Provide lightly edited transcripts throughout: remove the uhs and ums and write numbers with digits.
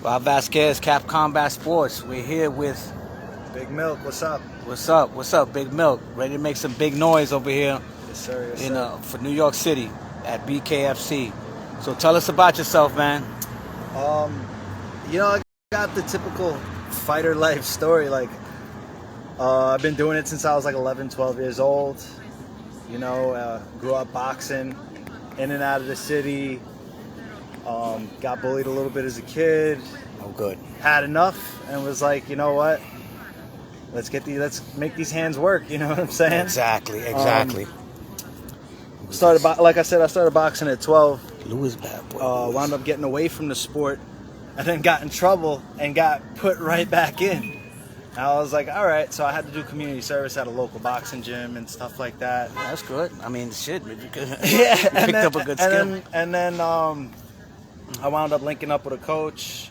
Bob Vasquez, Cap Combat Sports. We're here with Big Milk. What's up? What's up? What's up, Big Milk? Ready to make some big noise over here. Yes, sir. Yes, sir. For New York City at BKFC. So tell us about yourself, man. I got the typical fighter life story. Like, I've been doing it since I was like 11, 12 years old. Grew up boxing, in and out of the city. Got bullied a little bit as a kid. Oh, good. Had enough and was like, you know what? Let's make these hands work. You know what I'm saying? Exactly. Like I said, I started boxing at 12. Louis bad boy. Wound up getting away from the sport, and then got in trouble and got put right back in. And I was like, all right. So I had to do community service at a local boxing gym and stuff like that. Yeah, that's good. I mean, shit. You picked up a good skill. And then I wound up linking up with a coach,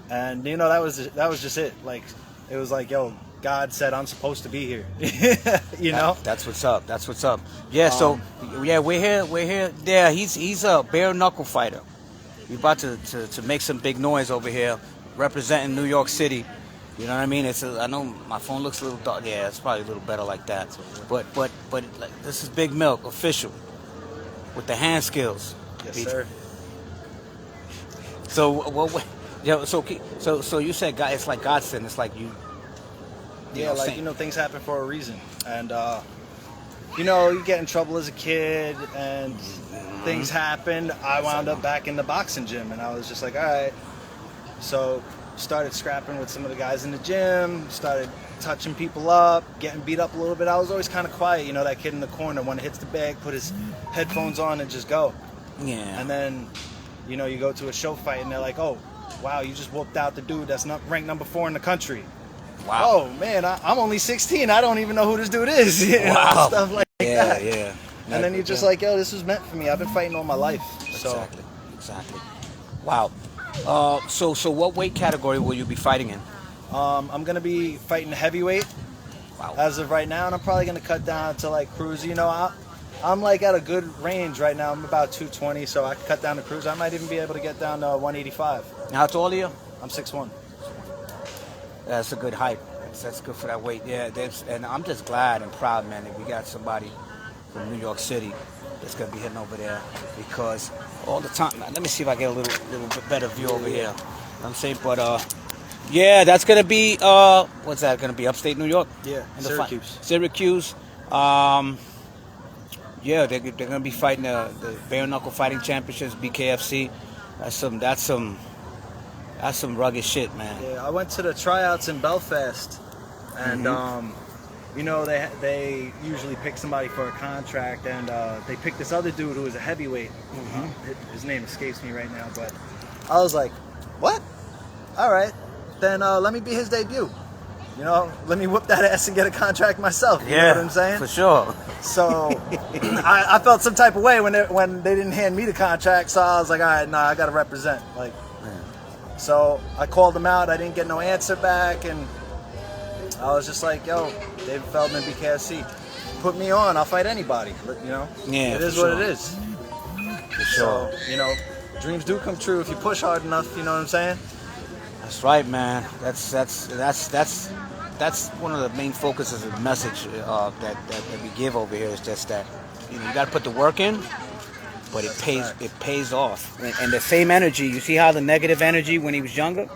and that was just it. Like, it was like, yo, God said I'm supposed to be here. That's what's up. That's what's up. Yeah. So we're here. Yeah, he's a bare knuckle fighter. We're about to make some big noise over here, representing New York City. You know what I mean? I know my phone looks a little dark. Yeah, it's probably a little better like that. But like, this is Big Milk official with the hand skills. Yes, sir. So so you said God, it's like God said. It's like you. Things happen for a reason, and you get in trouble as a kid, and things happen. I wound up back in the boxing gym, and I was just like, all right. So started scrapping with some of the guys in the gym, started touching people up, getting beat up a little bit. I was always kind of quiet, that kid in the corner when it hits the bag, put his headphones on and just go. Yeah. And then, you go to a show fight and they're like, oh, wow, you just whooped out the dude that's not ranked number 4 in the country. Wow. Oh, man, I'm only 16. I don't even know who this dude is. Wow. Stuff like that. Yeah. And then you're just like, yo, this was meant for me. I've been fighting all my life. Exactly. Wow. So what weight category will you be fighting in? I'm going to be fighting heavyweight. Wow. As of right now, and I'm probably going to cut down to like cruiser. I'm like at a good range right now. I'm about 220, so I can cut down to cruiser. I might even be able to get down to 185. How tall are you? I'm 6'1". That's a good height. That's good for that weight. Yeah, and I'm just glad and proud, man, that we got somebody from New York City that's gonna be hitting over there, because all the time. Let me see if I get a little bit better view over here. You know what I'm saying, but yeah, that's gonna be what's that gonna be? Upstate New York? Yeah, Syracuse. Syracuse. Yeah, they're gonna be fighting the BareKnuckleFightingChampionships, BKFC. That's some rugged shit, man. Yeah, I went to the tryouts in Belfast, and they usually pick somebody for a contract, and they picked this other dude who was a heavyweight. His name escapes me right now, but I was like, what? All right, then let me be his debut. Let me whoop that ass and get a contract myself. You know what I'm saying? For sure. So I felt some type of way when they didn't hand me the contract. So I was like, all right, nah, I got to represent. Like, so I called them out. I didn't get no answer back, and I was just like, yo, David Feldman, BKFC, put me on. I'll fight anybody. Yeah, it is what it is. For sure. So dreams do come true if you push hard enough. You know what I'm saying? That's right, man. That's one of the main focuses of the message that we give over here, is just that you got to put the work in, but it pays off. And the same energy, you see how the negative energy when he was younger,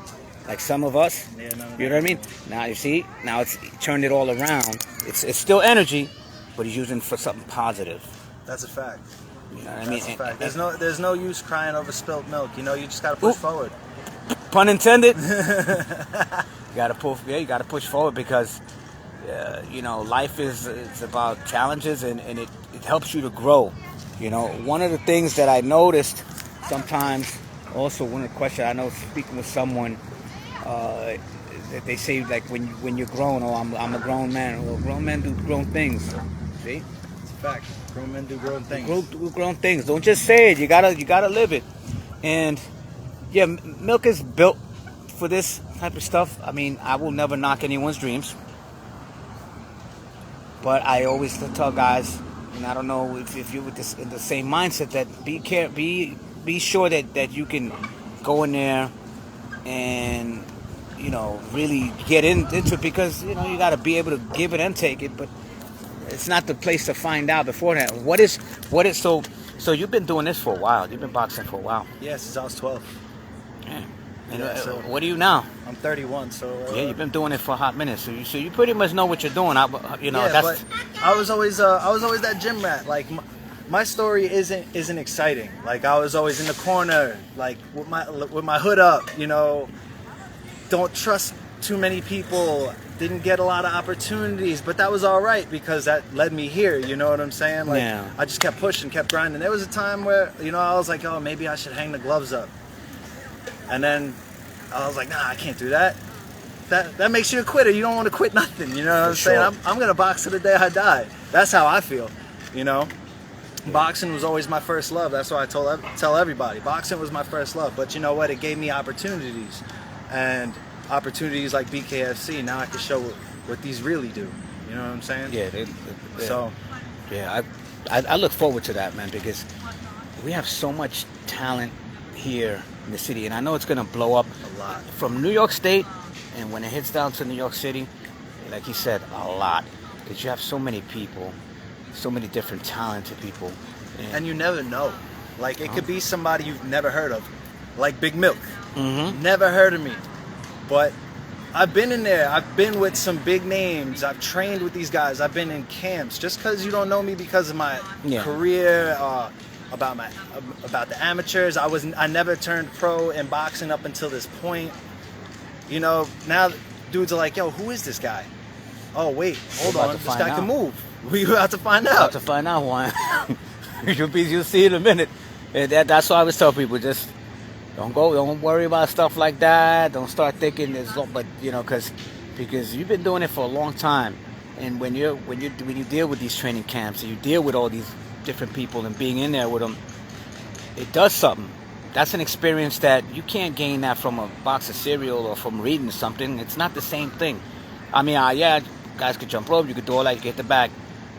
like some of us, you know what I mean? Now you see, it's turned it all around. It's still energy, but he's using it for something positive. That's a fact. You know what I mean? That's a fact. There's no use crying over spilt milk. You just got to push forward. Pun intended. You gotta push forward, because life is about challenges, and it helps you to grow. One of the things that I noticed sometimes, also one of the questions I know, speaking with someone, that they say, like, when you're grown, I'm a grown man. Well, grown men do grown things. See? It's a fact. Grown men do grown things. Do grown things. Don't just say it. You gotta live it. And yeah, Milk is built for this type of stuff. I mean, I will never knock anyone's dreams, but I always tell guys, and I don't know if you're with in the same mindset, that be sure that you can go in there and really get into it, because you got to be able to give it and take it, but it's not the place to find out beforehand. What is so you've been doing this for a while. You've been boxing for a while. Yeah, since I was 12. Yeah. And So what are you now? I'm 31, so yeah, you've been doing it for a hot minute, so you pretty much know what you're doing. yeah, That's. but I was always that gym rat. Like my story isn't exciting. Like I was always in the corner, like with my hood up. Don't trust too many people. Didn't get a lot of opportunities, but that was all right because that led me here. You know what I'm saying? Like Yeah. I just kept pushing, kept grinding. There was a time where I was like, oh, maybe I should hang the gloves up, and then I was like, nah, I can't do that. That makes you a quitter. You don't want to quit nothing. You know what I'm saying? I'm gonna box to the day I die. That's how I feel. Boxing was always my first love. That's why I tell everybody. Boxing was my first love. But you know what? It gave me opportunities. And opportunities like BKFC, now I can show what these really do. You know what I'm saying? Yeah. So. Yeah, I look forward to that, man, because we have so much talent here in the city. And I know it's going to blow up A lot. From New York State, and when it hits down to New York City, like you said, a lot. Because you have so many people, so many different talented people. And you never know. Like, it could be somebody you've never heard of. Like Big Milk. Mm-hmm. Never heard of me. But I've been in there. I've been with some big names. I've trained with these guys. I've been in camps. Just because you don't know me because of my career, about the amateurs. I never turned pro in boxing up until this point. Now dudes are like, yo, who is this guy? Oh, wait, hold on. This guy can move. We about to find out. About to find out, Juan. You'll see in a minute. And that's why I always tell people, just don't worry about stuff like that. Don't start thinking because you've been doing it for a long time. And when you deal with these training camps and you deal with all these different people and being in there with them, it does something. That's an experience that you can't gain that from a box of cereal or from reading something. It's not the same thing. I mean, guys could jump rope, you could do all that, you get the back,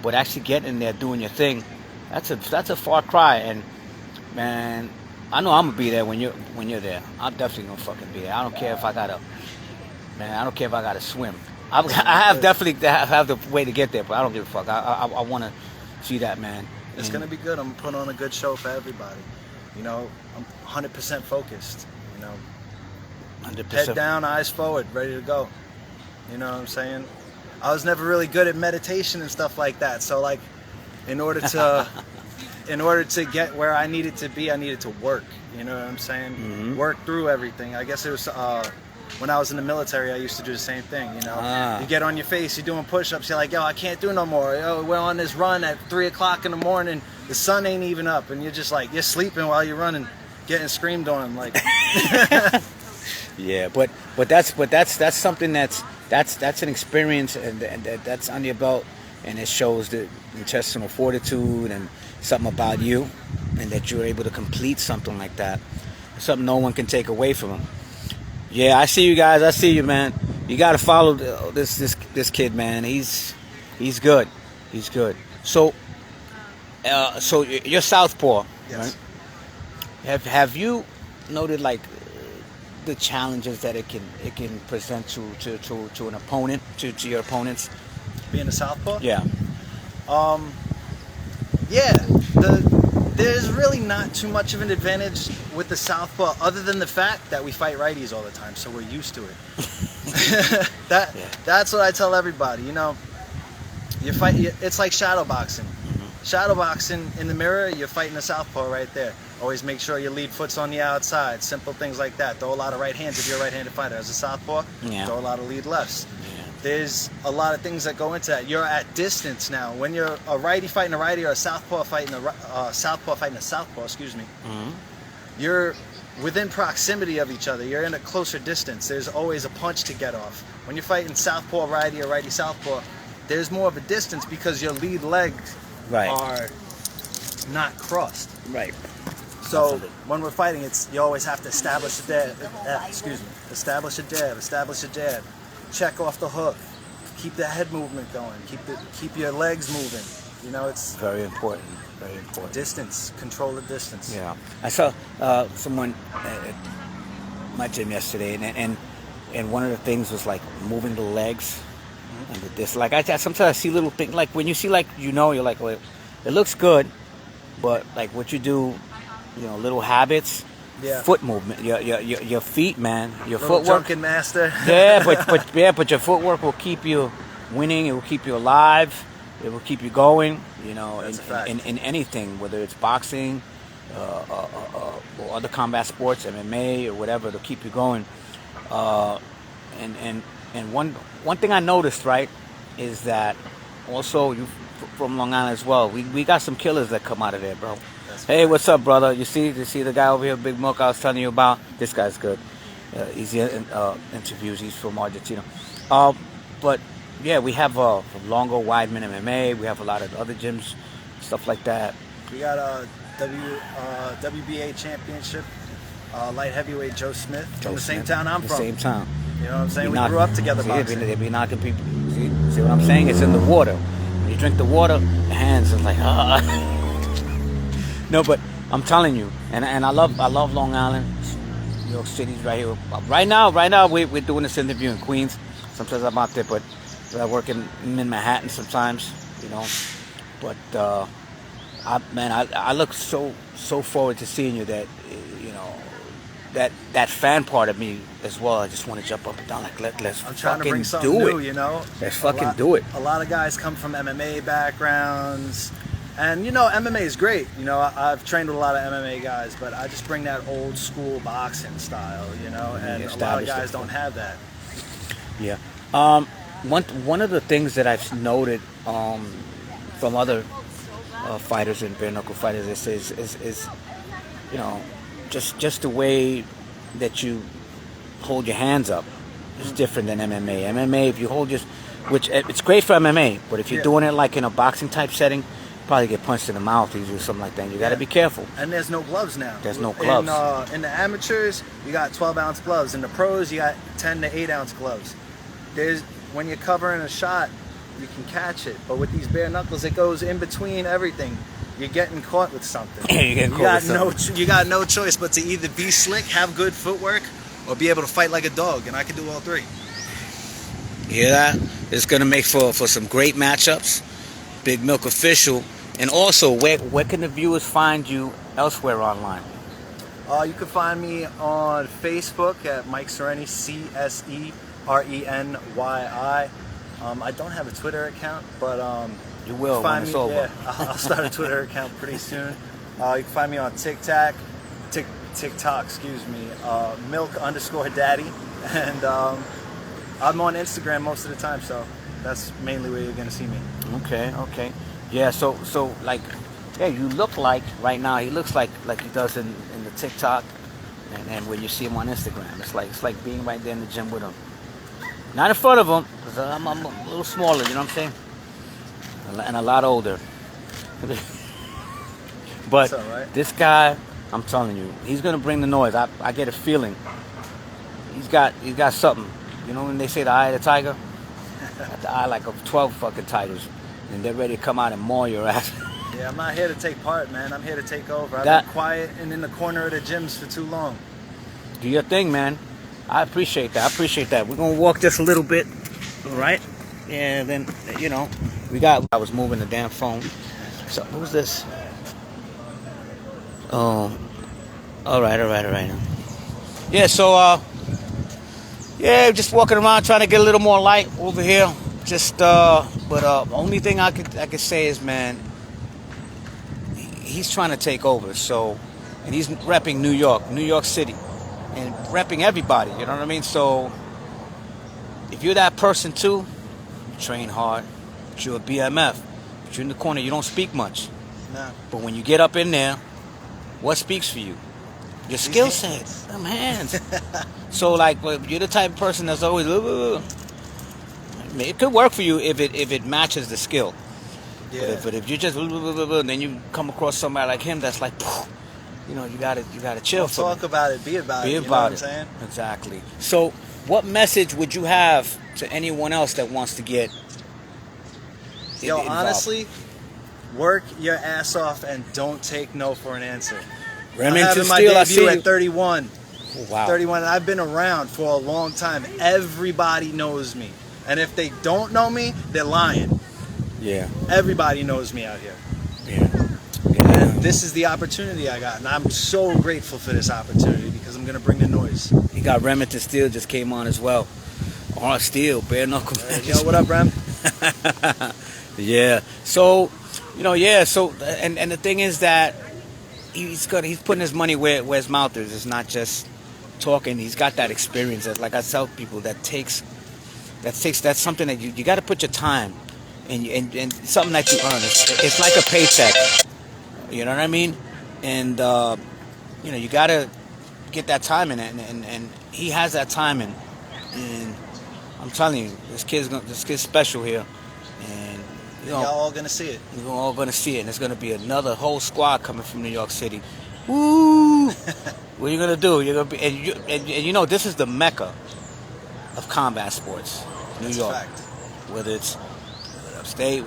but actually getting in there, doing your thing, that's a far cry. And man, I know I'm gonna be there when you're there. I'm definitely gonna fucking be there. I don't care if I gotta swim. I have definitely have the way to get there, but I don't give a fuck. I want to see that, man. It's gonna be good. I'm gonna put on a good show for everybody. I'm 100% focused. 100%. Head down, eyes forward, ready to go. You know what I'm saying? I was never really good at meditation and stuff like that. So like, in order to get where I needed to be, I needed to work. You know what I'm saying? Mm-hmm. Work through everything. I guess it was when I was in the military, I used to do the same thing. You get on your face, you're doing push-ups, you're like, yo, I can't do no more. Yo, we're on this run at 3 o'clock in the morning. The sun ain't even up, and you're just like, you're sleeping while you're running, getting screamed on, like. Yeah, but that's something that's an experience, and that's on your belt, and it shows the intestinal fortitude and something about you, and that you're able to complete something like that. Something no one can take away from them. Yeah, I see you guys. I see you, man. You got to follow this kid, man. He's good. He's good. So you're southpaw, Yes. right? Have you noted like the challenges that it can present to an opponent, to your opponents? Being a southpaw? Yeah. Yeah. There's really not too much of an advantage with the southpaw, other than the fact that we fight righties all the time, so we're used to it. That's what I tell everybody. You fight. It's like shadow boxing. Mm-hmm. Shadow boxing in the mirror, you're fighting a southpaw right there. Always make sure your lead foot's on the outside. Simple things like that. Throw a lot of right hands if you're a right-handed fighter. As a southpaw, throw a lot of lead lefts. Yeah. There's a lot of things that go into that. You're at distance now. When you're a righty fighting a righty or a southpaw fighting a southpaw, Mm-hmm. you're within proximity of each other. You're in a closer distance. There's always a punch to get off. When you're fighting southpaw righty or righty southpaw, there's more of a distance because your lead legs are not crossed. Right. So Absolutely. when we're fighting, you always have to establish a jab. Establish a jab. Check off the hook. Keep the head movement going. Keep your legs moving. It's Very important. Very important. distance. Control the distance. Yeah. I saw someone my gym yesterday, and one of the things was like moving the legs and this. Like sometimes I see little things, like when you see, like, you're like, well, it looks good, but like what you do, little habits. Yeah. Foot movement, your feet, man, your Little footwork. Drunken master. Yeah, but your footwork will keep you winning. It will keep you alive. It will keep you going. That's a fact. In anything, whether it's boxing, or other combat sports, MMA or whatever, it'll keep you going. And one thing I noticed, right, is that also you from Long Island as well. We got some killers that come out of there, bro. Hey, what's up, brother? You see the guy over here, Big Milk, I was telling you about? This guy's good. Easy interviews. He's from Argentina. But yeah, we have Longo, Weidman, MMA. We have a lot of other gyms, stuff like that. We got a WBA championship, light heavyweight Joe Smith from the same town I'm from. Same town. You know what I'm saying? We grew up together boxing. They be knocking people. See what I'm saying? It's in the water. When you drink the water, the hands are like, No, but I'm telling you, and I love Long Island. New York City's right here. Right now we're doing this interview in Queens. Sometimes I'm out there, but I work in Manhattan sometimes, But I look so forward to seeing you that that fan part of me as well. I just want to jump up and down, like let's I'm trying fucking to bring something do new, it. Let's A fucking lot- do it. A lot of guys come from MMA backgrounds. And MMA is great. I've trained with a lot of MMA guys, but I just bring that old school boxing style, and a lot of guys don't have that. Yeah. One of the things that I've noted from other fighters and bare knuckle fighters is just the way that you hold your hands up is different than MMA. MMA, if you hold which it's great for MMA, but if you're doing it like in a boxing type setting, probably get punched in the mouth or something like that. And you got to be careful. And there's no gloves now. There's no gloves. In the amateurs, you got 12-ounce gloves. In the pros, you got 10 to 8-ounce gloves. When you're covering a shot, you can catch it. But with these bare knuckles, it goes in between everything. You're getting caught with something. You got no choice but to either be slick, have good footwork, or be able to fight like a dog. And I can do all three. You hear that? It's going to make for some great matchups. Big Milk Official. And also, where can the viewers find you elsewhere online? You can find me on Facebook at Mike Cserenyi, Cserenyi. I don't have a Twitter account, but you will when it's over. Yeah, I'll start a Twitter account pretty soon. You can find me on TikTok, Milk_Daddy, and I'm on Instagram most of the time, so that's mainly where you're gonna see me. Okay. Yeah, so you look like right now. He looks like he does in the TikTok, and when you see him on Instagram, it's like being right there in the gym with him. Not in front of him, because I'm a little smaller. You know what I'm saying? And a lot older. But this guy, I'm telling you, he's gonna bring the noise. I get a feeling. He's got something. You know when they say the eye of the tiger? Got the eye like of 12 fucking tigers. And they're ready to come out and maul your ass. Yeah, I'm not here to take part, man. I'm here to take over. I've been quiet and in the corner of the gyms for too long. Do your thing, man. I appreciate that. We're going to walk just a little bit, all right? And then, I was moving the damn phone. So, who's this? Oh, all right. Yeah, so, just walking around trying to get a little more light over here. But only thing I could say is, man, he's trying to take over. So, and he's repping New York City, and repping everybody. You know what I mean? So, if you're that person too, you train hard. But you're a BMF. But you're in the corner. You don't speak much. No. But when you get up in there, what speaks for you? Your skill set, them hands. So, you're the type of person that's always. It could work for you if it matches the skill. Yeah. But if you just then you come across somebody like him that's like, you gotta chill. Don't talk about it, be about it. You know what I'm saying? Exactly. So, what message would you have to anyone else that wants to get? Honestly, work your ass off and don't take no for an answer. Remington I'm having my debut at 31. Wow. 31, and I've been around for a long time. Everybody knows me. And if they don't know me, they're lying. Yeah. Everybody knows me out here. Yeah. And this is the opportunity I got. And I'm so grateful for this opportunity because I'm going to bring the noise. You got Remington Steel just came on as well. On Steel, bare knuckle. Yo, what up, Rem? Yeah. So, so and the thing is that he's putting his money where his mouth is. It's not just talking. He's got that experience. Like I tell people, that's something that you got to put your time and something that you earn. It's like a paycheck. You know what I mean? And you got to get that time in it, and he has that time in. And I'm telling you, this kid's special here, and y'all all gonna see it. We're all gonna see it, and there's gonna be another whole squad coming from New York City. Woo! What are you gonna do? You're gonna be, and this is the mecca of combat sports, New York. That's a fact. Whether it's upstate,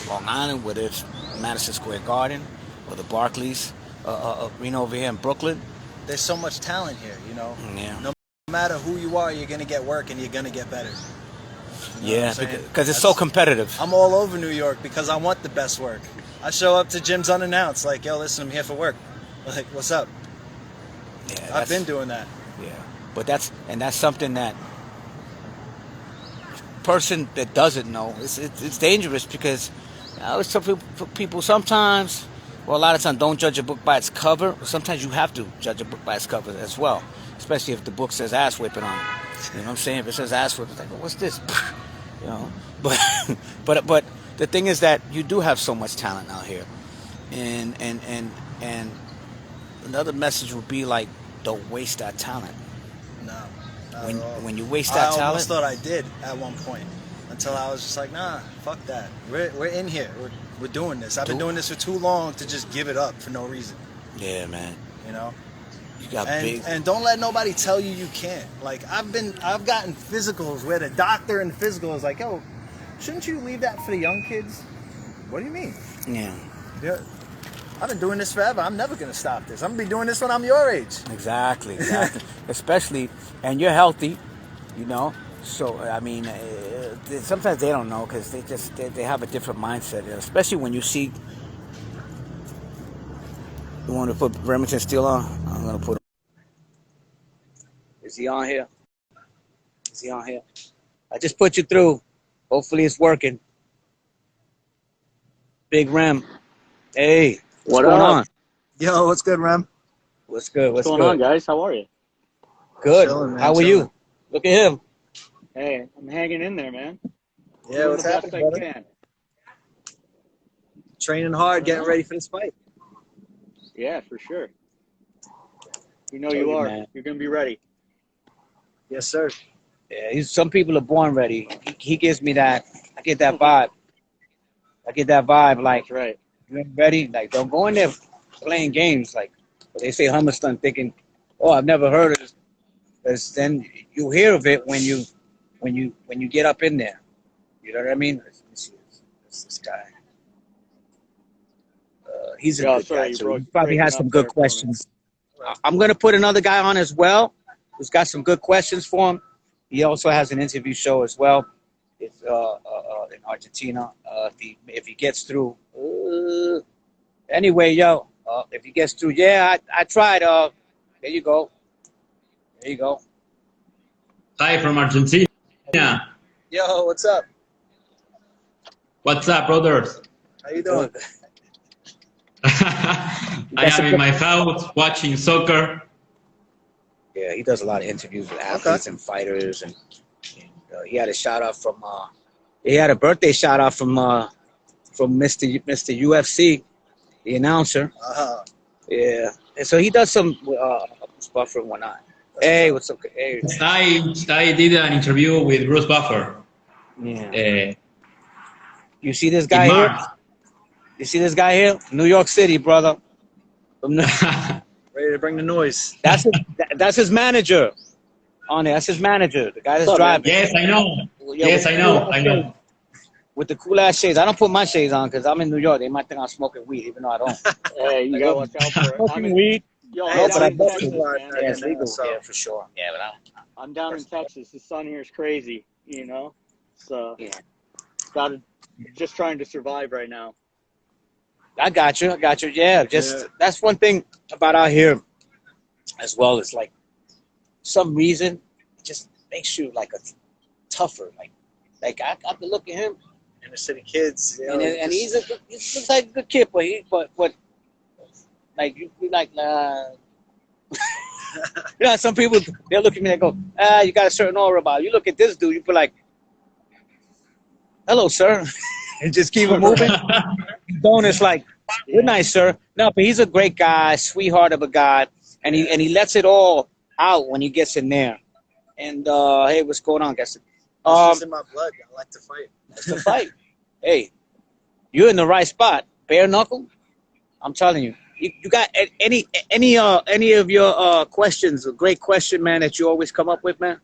Long Island, whether it's Madison Square Garden, or the Barclays arena over here in Brooklyn. There's so much talent here, Yeah. No matter who you are, you're gonna get work and you're gonna get better. Yeah, because it's so competitive. I'm all over New York because I want the best work. I show up to gyms unannounced, like, yo, listen, I'm here for work. Like, what's up? Yeah, I've been doing that. Yeah, but that's something that person that doesn't know, it's dangerous because some people sometimes, well, a lot of times, don't judge a book by its cover. Sometimes you have to judge a book by its cover as well, especially if the book says ass whipping on it. You know what I'm saying? If it says ass whipping, it's like, well, what's this? But the thing is that you do have so much talent out here, and another message would be like, don't waste that talent. No. When you waste that talent, I almost thought I did at one point until I was just like, nah, fuck that. We're in here. We're doing this. I've been doing this for too long to just give it up for no reason. Yeah, man. You got big. And don't let nobody tell you can't. Like I've gotten physicals where the doctor in the physical is like, yo, shouldn't you leave that for the young kids? What do you mean? Yeah. I've been doing this forever. I'm never gonna stop this. I'm gonna be doing this when I'm your age. Exactly. Especially, and you're healthy, So I mean, sometimes they don't know because they have a different mindset. Especially when you see. You want to put Remington Steel on? I'm gonna put him. Is he on here? I just put you through. Hopefully it's working. Big Rem. Hey, what's going on? Yo, what's good, Rem? What's good? What's going on, guys? How are you? Good. Chilling, man, How are you? Look at him. Hey, I'm hanging in there, man. Yeah, what's happening, brother? Training hard, getting ready for this fight. Yeah, for sure. You know you are. Man. You're going to be ready. Yes, sir. Yeah, some people are born ready. He gives me that. I get that vibe. Like, that's right. You're ready? Like, don't go in there playing games. Like, they say Hummerstun thinking, oh, I've never heard of this. Because then you hear of it when you get up in there. You know what I mean? Let me see this guy. He's a good guy, so he probably has some good questions. I'm going to put another guy on as well who's got some good questions for him. He also has an interview show as well. It's in Argentina. If he gets through. Anyway, if he gets through, I tried. There you go. Hi from Argentina. Yo, what's up? What's up, brothers? How you doing? I am in my house watching soccer. Yeah, he does a lot of interviews with athletes and fighters, and he had a shout out from. He had a birthday shout out from Mr. UFC, the announcer. Yeah, and so he does some Buffer and whatnot. Hey, what's up? Hey. I did an interview with Bruce Buffer. Yeah. You see this guy here? You see this guy here? New York City, brother. Ready to bring the noise. That's his manager. On there, that's his manager. The guy that's driving. Yes, I know. Yes, I know. With the cool ass shades. I don't put my shades on because I'm in New York. They might think I'm smoking weed, even though I don't. Hey, you gotta watch out for it. Smoking weed. Yo, Hey, I'm but down I in both Texas, realize man. that. Yeah, it's legal So- here for sure. Yeah, but I'm down in Texas. The sun here is crazy, you know? So, Yeah. just trying to survive right now. I got you. Yeah, that's one thing about out here as well. It's like some reason it just makes you like a tougher. Like I can look at him, Inner city kids. You know, and he looks like a good kid, but like you like you know, some people they'll look at me and go, you got a certain aura about you. You look at this dude, you feel like, hello, sir, and just keep it moving. Don't it's like, good night, sir. No, but he's a great guy, sweetheart of a guy, and he lets it all out when he gets in there. And hey, what's going on, guys? it's just in my blood. I like to fight. It's the fight. Hey, you're in the right spot. Bare knuckle. I'm telling you. You got any of your questions? A great question, man, that you always come up with, man.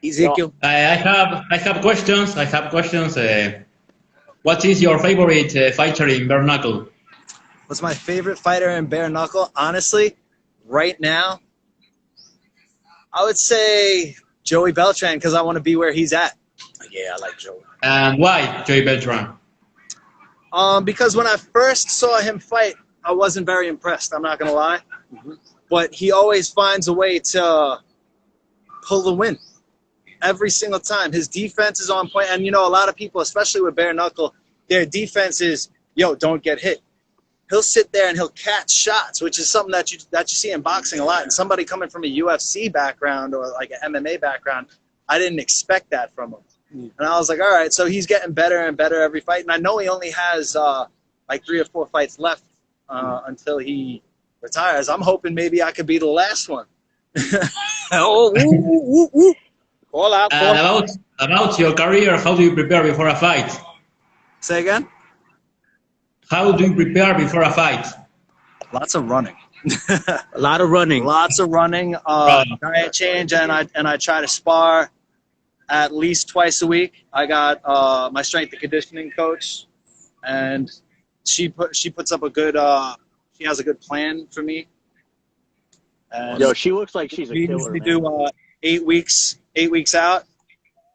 Ezekiel. I have questions. What is your favorite fighter in bare knuckle? What's my favorite fighter in bare knuckle? Honestly, right now, I would say Joey Beltran because I want to be where he's at. Yeah, I like Joey. And why Joey Beltran? Because when I first saw him fight, I wasn't very impressed. I'm not gonna lie, but he always finds a way to pull the win every single time. His defense is on point, and you know, a lot of people, especially with bare knuckle, their defense is, yo, don't get hit. He'll sit there and he'll catch shots, which is something that you see in boxing a lot. And somebody coming from a UFC background or like an MMA background, I didn't expect that from him. And I was like, all right, so he's getting better and better every fight. And I know he only has like 3 or 4 fights left until he retires. I'm hoping maybe I could be the last one. Oh, woo, woo, woo. Call out. And about your career, how do you prepare before a fight? Say again? How do you prepare before a fight? Lots of running. A lot of running. Lots of running, diet change, and I try to spar at least twice a week. I got my strength and conditioning coach, and she puts up a good she has a good plan for me. And Yo, she looks like she's a we killer, usually man. do 8 weeks out,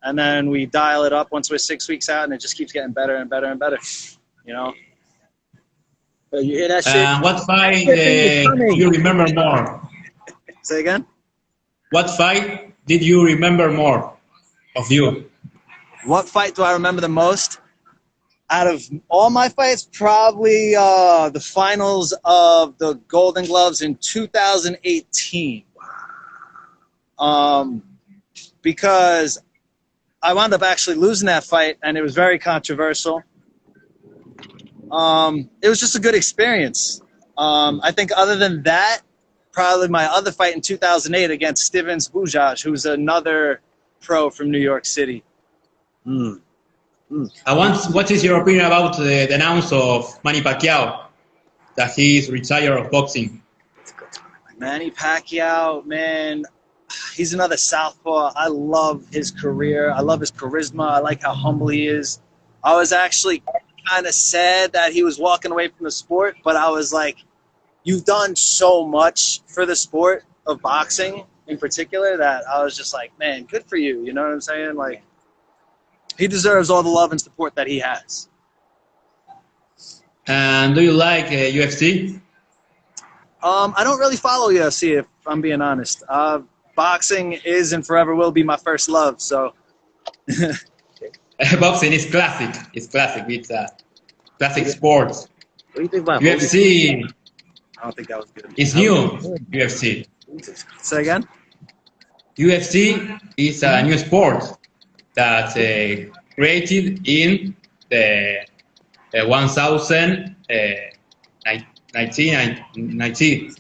and then we dial it up once we're 6 weeks out, and it just keeps getting better and better and better. You know. You hear that shit? What fight do you remember more? Say again. What fight did you remember more of you? What fight do I remember the most? Out of all my fights, probably the finals of the Golden Gloves in 2018. Because I wound up actually losing that fight, and it was very controversial. It was just a good experience. I think other than that, probably my other fight in 2008 against Stevens Bujaj, who's another pro from New York City. What is your opinion about the announce of Manny Pacquiao that he is retired of boxing? Manny Pacquiao, man, he's another southpaw. I love his career. I love his charisma. I like how humble he is. I was actually kind of sad that he was walking away from the sport, but I was like, you've done so much for the sport of boxing in particular that I was just like, man, good for you. You know what I'm saying? Like, he deserves all the love and support that he has. And do you like UFC? I don't really follow UFC, if I'm being honest. Boxing is and forever will be my first love, so. Boxing is classic. It's classic. It's a classic sport. What do you think about UFC I don't think that was good. is new. UFC. Say again? UFC is a new sport that created in the 1990.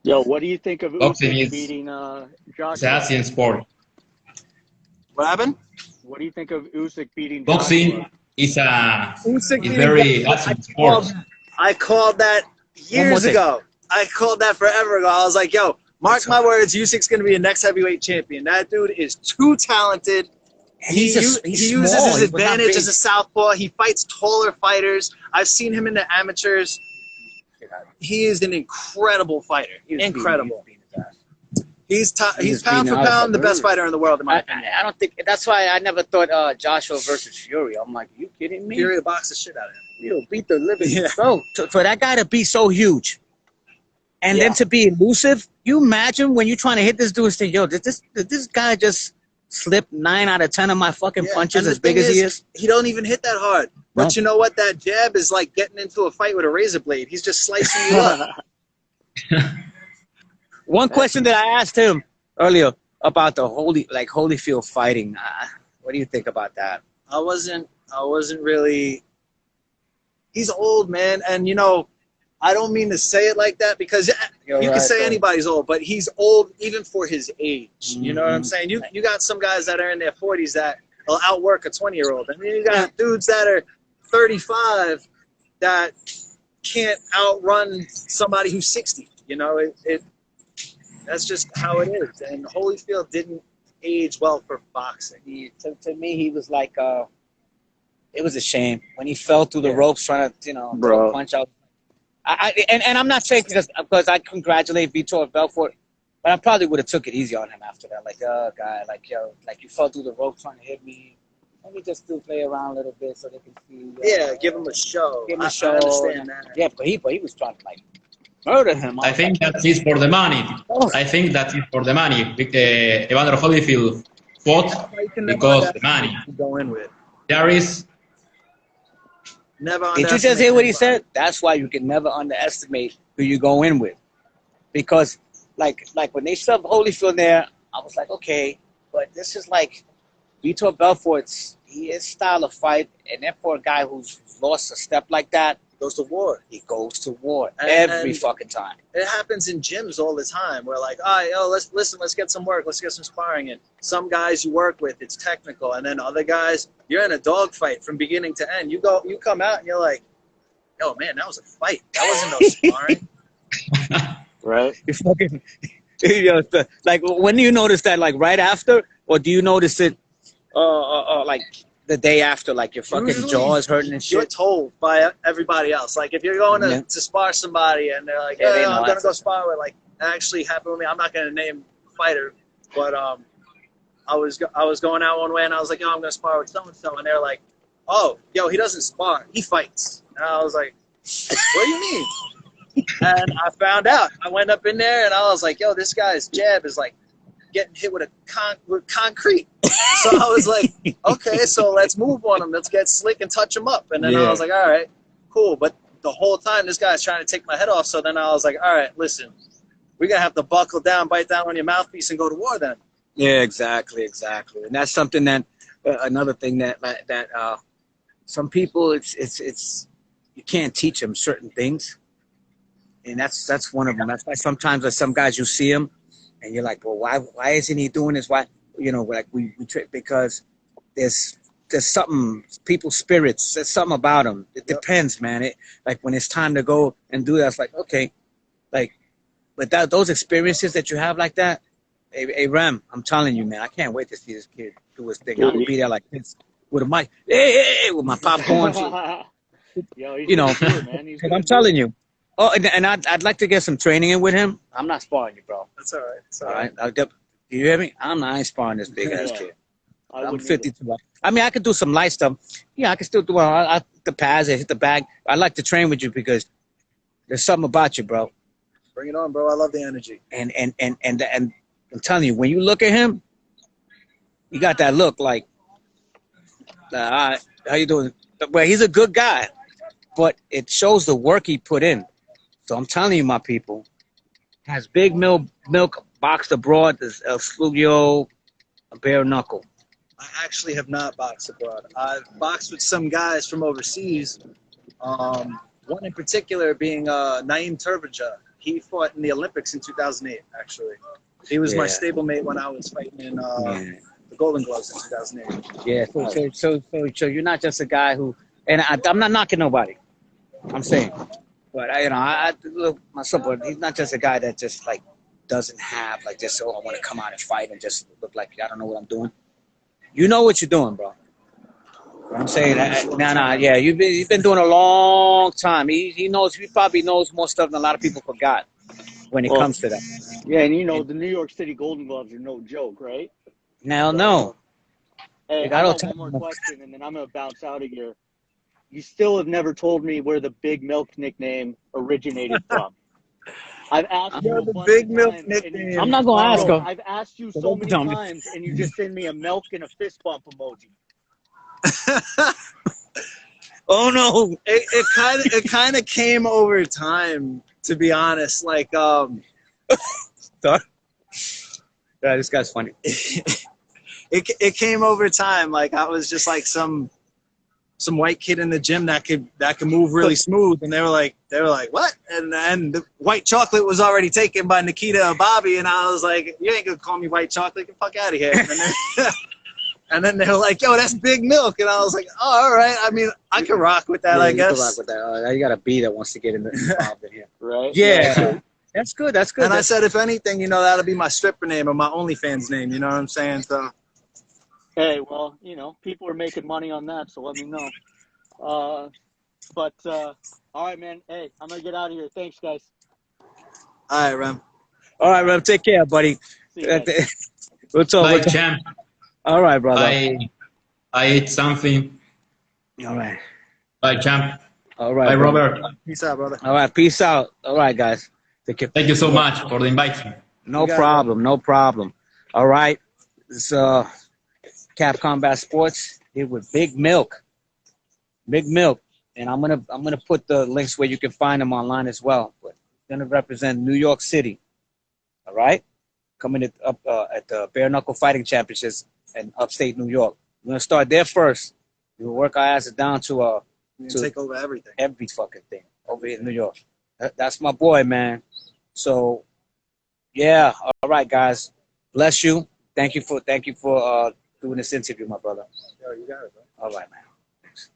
Yo, what do you think of Boxing Usyk is beating It's Joshua? an Asian sport. What happened? What do you think of Usyk beating Boxing Joshua? is a Usyk beating very Joshua. Asian sport. I called that years ago. I called that forever ago. I was like, yo, mark my words, Usyk's going to be the next heavyweight champion. That dude is too talented. And He he's uses small. his advantage as a southpaw. He fights taller fighters. I've seen him in the amateurs. He is an incredible fighter. Incredible. He's pound for pound the best fighter in the world, in my opinion. I don't think that's why I never thought Joshua versus Fury. I'm like, are you kidding me? Fury will box the shit out of him. He'll beat the living bro. For that guy to be so huge, and then to be elusive. You imagine when you're trying to hit this dude and say, "Yo, did this guy just slip 9 out of 10 of my fucking punches as big as he is?" He don't even hit that hard. But you know what? That jab is like getting into a fight with a razor blade. He's just slicing you up. One question that I asked him earlier about the Holyfield fighting. What do you think about that? I wasn't really. He's old, man, and you know, I don't mean to say it like that because you can say anybody's old, but he's old even for his age. You know what I'm saying? You got some guys that are in their 40s that will outwork a 20-year-old, and then you got dudes that are 35 that can't outrun somebody who's 60. You know, that's just how it is. And Holyfield didn't age well for boxing. To me, he was like, it was a shame when he fell through the ropes trying to, throw a punch out. And I'm not saying because I congratulate Belfort, but I probably would have took it easy on him after that. Like, guy, you fell through the ropes trying to hit me. Let me just play around a little bit so they can see. Give him a show. Give him a show. I understand that. Yeah, but he was trying to murder him. I think that is for the money. I think that is for the money. Evander Holyfield fought because the money. Go in with. There is. Never. Did you just hear what he said? That's why you can never underestimate who you go in with, because like when they shoved Holyfield there, I was like, okay, but this is like Vitor Belfort's his style of fight, and then for a guy who's lost a step like that, goes to war. He goes to war every fucking time. It happens in gyms all the time. We're like, all right, let's get some work. Let's get some sparring in. Some guys you work with, it's technical. And then other guys, you're in a dogfight from beginning to end. You come out and you're like, yo, man, that was a fight. That wasn't no sparring. Right? You fucking, like, when do you notice that? Like right after? Or do you notice it like the day after, like your fucking jaw is hurting and shit? You're told by everybody else. Like if you're going to spar somebody and they're like, I'm going to go spar with, like, that actually happened with me. I'm not going to name fighter, but I was going out one way and I was like, yo, I'm going to spar with so-and-so. And they're like, oh, yo, he doesn't spar. He fights. And I was like, what do you mean? And I found out. I went up in there and I was like, yo, this guy's jab is like getting hit with concrete. So I was like, okay, so let's move on him. Let's get slick and touch him up. And then I was like, all right, cool. But the whole time this guy's trying to take my head off. So then I was like, all right, listen, we're going to have to buckle down, bite down on your mouthpiece and go to war then. Yeah, exactly. And that's something that, another thing that some people, it's you can't teach them certain things. And that's one of them. That's why sometimes with some guys you see them and you're like, well, why isn't he doing this? Why, like we because there's something, people's spirits, there's something about them. It depends, man. Like when it's time to go and do that, it's like, okay, like, but those experiences that you have like that, hey Rem, I'm telling you, man, I can't wait to see this kid do his thing. I'm gonna be there like this with a mic, hey, with my popcorn. Yo, good, man. He's I'm telling you. Oh, and I'd like to get some training in with him. I'm not sparring you, bro. That's all right. It's all right. Do you hear me? I ain't sparring this big ass kid. I'm 52. Either. I mean, I could do some light stuff. Yeah, I can still do the pads, hit the bag. I'd like to train with you because there's something about you, bro. Bring it on, bro. I love the energy. And I'm telling you, when you look at him, you got that look like, how you doing? Well, he's a good guy, but it shows the work he put in. So I'm telling you, my people, has Big Milk boxed abroad, there's El Slugio, a bare knuckle. I actually have not boxed abroad. I've boxed with some guys from overseas. One in particular being Naeem Turbaja. He fought in the Olympics in 2008, actually. He was my stablemate when I was fighting in the Golden Gloves in 2008. Yeah, so you're not just a guy who, and I'm not knocking nobody. I'm saying. But I look myself, but he's not just a guy that just like doesn't have like this. Oh, I want to come out and fight and just look like I don't know what I'm doing. You know what you're doing, bro. I'm saying, yeah, you've been doing a long time. He knows. He probably knows more stuff than a lot of people forgot when it comes to that. Yeah, and you know the New York City Golden Gloves are no joke, right? Now, no. Hey, I got one more question, and then I'm gonna bounce out of here. You still have never told me where the Big Milk nickname originated from. I've asked you a bunch Big of Milk times, nickname. I'm not gonna ask her. I've asked you so many times, and you just send me a milk and a fist bump emoji. Oh no! It kind of came over time, to be honest. Like Yeah, this guy's funny. it came over time. Like I was just like some white kid in the gym that could move really smooth, and they were like what? And the white chocolate was already taken by Nikita and Bobby, and I was like, you ain't gonna call me white chocolate, get the fuck out of here. And then they were like, yo, that's Big Milk, and I was like, oh, all right. I mean, I can rock with that, I guess. You can rock with that. Now you got a B that wants to get involved in here, right? Yeah. That's good. That's good. And I said, if anything, you know, that'll be my stripper name or my OnlyFans name. You know what I'm saying? So. Hey, well, you know, people are making money on that, so let me know. All right, man. Hey, I'm gonna get out of here. Thanks, guys. All right, Rem. Take care, buddy. See you guys. We'll talk. Bye, champ. All right, brother. I ate something. All right. Bye, champ. All right. Bye, brother. Robert. Peace out, brother. All right. Peace out. All right, guys. Take care. Thank you so much for the invite. No problem. No problem. All right. This Cap Combat Sports here with Big Milk. Big Milk. And I'm gonna put the links where you can find them online as well. But gonna represent New York City. All right. Coming at the Bare Knuckle Fighting Championships in upstate New York. We're gonna start there first. We'll work our asses down to take over everything. Every fucking thing over here in New York. That's my boy, man. So yeah, all right, guys. Bless you. Thank you for doing this interview, my brother. Yo, you got it, bro. All right, man. Thanks.